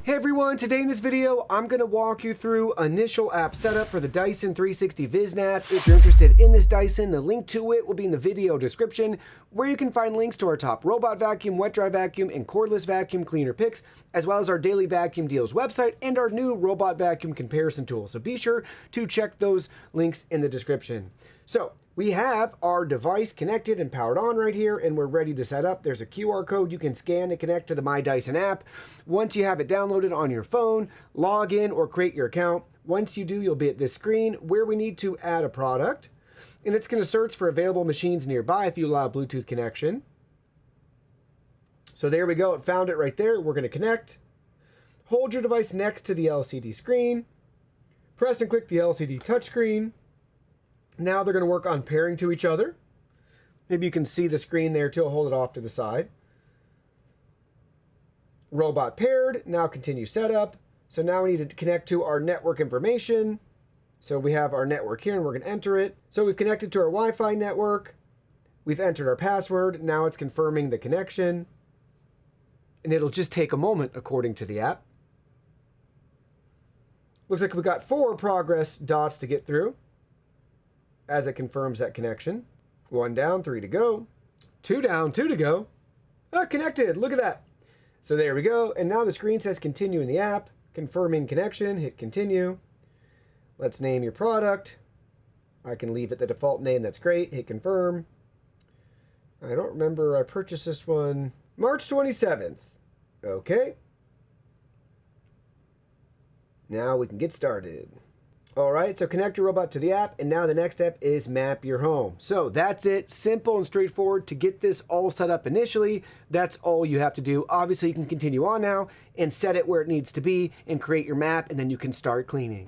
Hey everyone, today in this video, I'm going to walk you through initial app setup for the Dyson 360 Vis Nav. If you're interested in this Dyson, the link to it will be in the video description, where you can find links to our top robot vacuum, wet dry vacuum, and cordless vacuum cleaner picks, as well as our daily vacuum deals website and our new robot vacuum comparison tool. So be sure to check those links in the description. So we have our device connected and powered on right here, and we're ready to set up. There's a QR code you can scan to connect to the My Dyson app. Once you have it downloaded on your phone, log in or create your account. Once you do, you'll be at this screen where we need to add a product, and it's going to search for available machines nearby if you allow Bluetooth connection. So there we go. It found it right there. We're going to connect. Hold your device next to the LCD screen. Press and click the LCD touchscreen. Now they're going to work on pairing to each other. Maybe you can see the screen there too. I'll hold it off to the side. Robot paired. Now continue setup. So now we need to connect to our network information. So we have our network here and we're going to enter it. So we've connected to our Wi-Fi network. We've entered our password. Now it's confirming the connection. And it'll just take a moment according to the app. Looks like we got 4 progress dots to get through as it confirms that connection. 1 down, 3 to go. 2 down, 2 to go. Connected, look at that. So there we go. And now the screen says continue in the app. Confirming connection, hit continue. Let's name your product. I can leave it the default name, that's great. Hit confirm. I don't remember, I purchased this one March 27th. Okay. Now we can get started. All right, so connect your robot to the app, and now the next step is map your home. So that's it, simple and straightforward to get this all set up initially. That's all you have to do. Obviously, you can continue on now and set it where it needs to be and create your map, and then you can start cleaning.